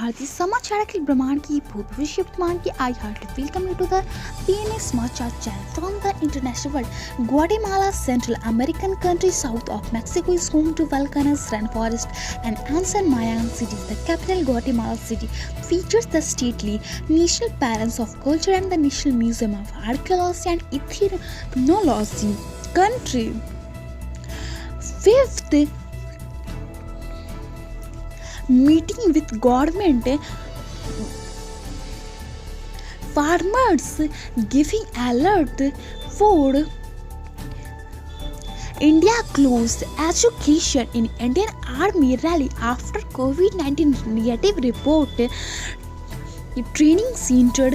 भारतीय समाचार अखिल ब्रह्मांड की भूत भविष्य वर्तमान की आई हार्ट welcome you to the PNA समाचार channel from the international world. Guatemala, Central American country south of Mexico, is home to volcanoes, rainforest, and ancient Mayan cities. The capital, Guatemala City, features the stately National Palace of Culture and the National Museum of Archaeology and Ethnology. Country fifth meeting with government farmers giving alert for India closed education in Indian Army rally after COVID-19 negative report. Training center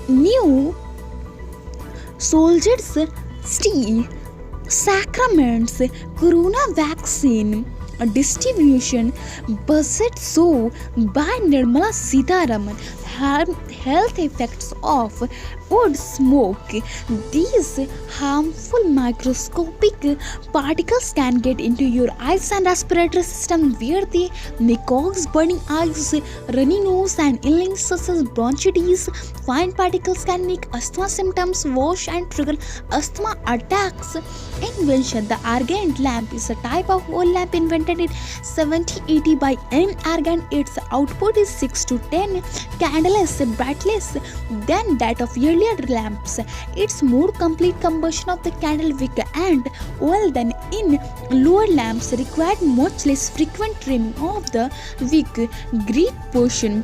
new soldiers stay sacraments corona vaccine distribution budget so by Nirmala Sitharaman. Health effects of wood smoke. These harmful microscopic particles can get into your eyes and respiratory system where they may cause burning eyes, runny nose and illness such as bronchitis. Fine particles can make asthma symptoms worse and trigger asthma attacks. Invention. The Argand lamp is a type of oil lamp invented in 1780 by M. Argand. Its output is 6 to 10 candles brightless than that of earlier lamps. It's more complete combustion of the candle wick and oil than in lower lamps required much less frequent trimming of the wick. Greek portion.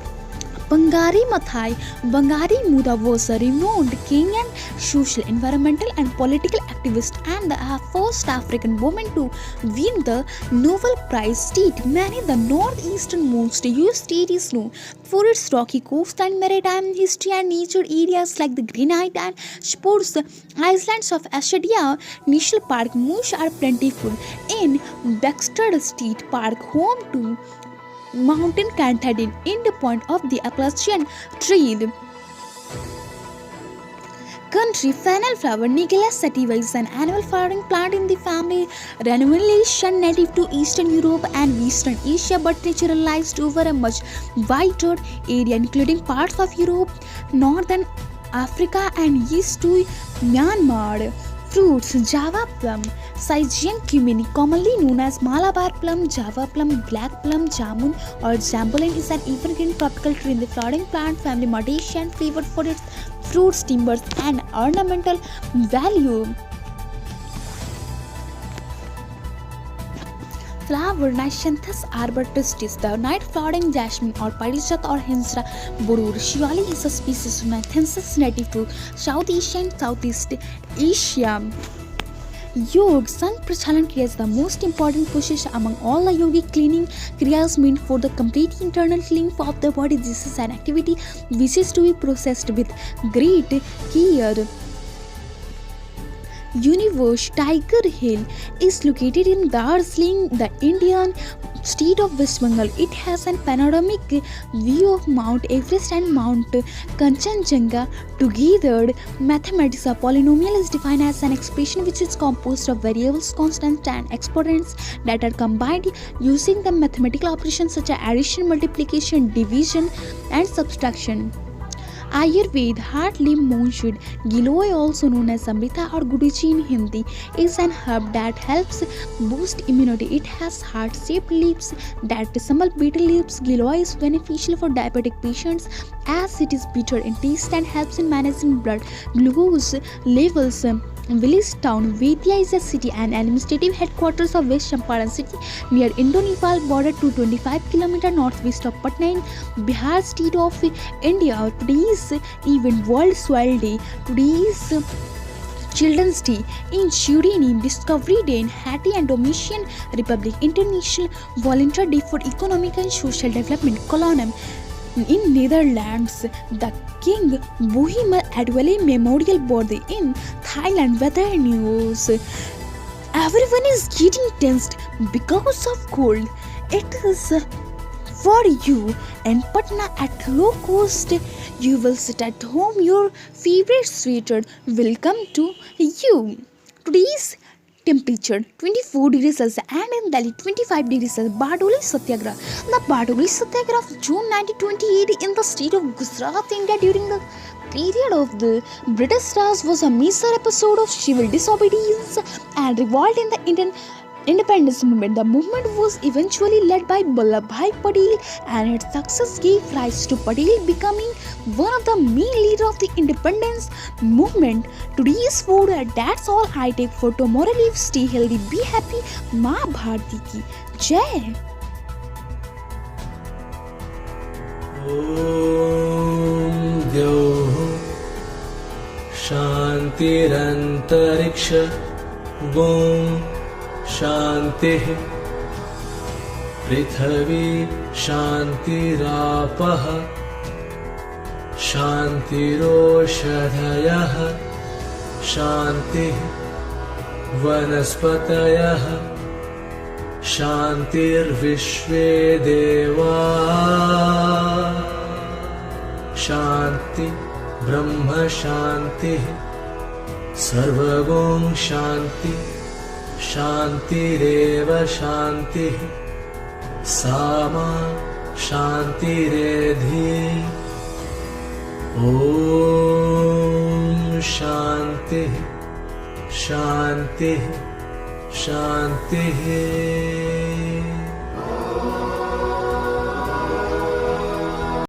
Bangari Mathai Bangari Muda was a renowned Kenyan social, environmental and political activist and the first African woman to win the Nobel Prize. State many the northeasternmost US state is known for its rocky coast and maritime history and nature areas like the Granite and Sports Islands of Acadia National Park. Moose are plentiful in Baxter State Park, home to Mountain Cantadine in the point of the Appalachian Trail. Country. Fennel flower. Nigella sativa is an annual flowering plant in the family Ranunculaceae, native to Eastern Europe and Western Asia but naturalized over a much wider area including parts of Europe, Northern Africa and east to Myanmar. Fruits. Java plum, Sigeum cumini, commonly known as Malabar plum, Java plum, black plum, jamun or jambolin, is an evergreen tropical tree in the flowering plant family Myrtaceae and favored for its fruits, timbers and ornamental value. Flower. Nyctanthus arbutus, the night flowering jasmine or parijat or Hensra borur. Shioli is a species of Nyctanthus native to South Asia and Southeast Asia. Yoga. Sang Prachalan Kriya is the most important process among all the yogic cleaning kriyas meant for the complete internal cleaning of the body. This is an activity which is to be processed with great care. Universe. Tiger Hill is located in Darjeeling, the Indian state of West Bengal. It has an panoramic view of Mount Everest and Mount Kanchenjunga together. Mathematics. A polynomial is defined as an expression which is composed of variables, constants and exponents that are combined using the mathematical operations such as addition, multiplication, division and subtraction. Ayurveda. Heart limb monsoon. Giloy, also known as Amrita or Guduchi in Hindi, is an herb that helps boost immunity. It has heart-shaped leaves that resemble betel leaves. Giloy is beneficial for diabetic patients as it is bitter in taste and helps in managing blood glucose levels. Village town. Vaidya is a city and administrative headquarters of West Champaran city near Indo-Nepal border to 25 km northwest of Patna in Bihar state of India. Today's event World Soil Day. Today's Children's Day in Suriname, Discovery Day in Haiti and Dominican Republic, International Volunteer Day for Economic and Social Development, Colonum. In Netherlands, the King Bohemer Adwale Memorial Birthday. In Thailand, weather news. Everyone is getting tensed because of cold. It is for you in Patna at low cost. You will sit at home. Your favorite sweater will come to you. Today's temperature 24 degrees Celsius and in Delhi 25 degrees Celsius. Bardoli Satyagraha. The Bardoli Satyagraha of June 1928 in the state of Gujarat, India during the period of the British Raj was a major episode of civil disobedience and revolt in the Indian independence movement. The movement was eventually led by Vallabhbhai Patel and its success gave rise to Patel becoming one of the main leaders of the independence movement. Today's food, that's all I take for tomorrow. Live, stay healthy, be happy. माँ भारती की जय. ॐ द्यौः शान्तिरन्तरिक्ष गों शान्तिः पृथिवी शान्तिरापः शान्तिरोषधयः शान्तिः वनस्पतयः शान्तिर्विश्वे देवा शान्ति ब्रह्म शान्तिः सर्वगुण शान्ति शान्तिरेव शान्तिः सामा शान्तिरेधि. ॐ शान्तिः शान्तिः शान्तिः.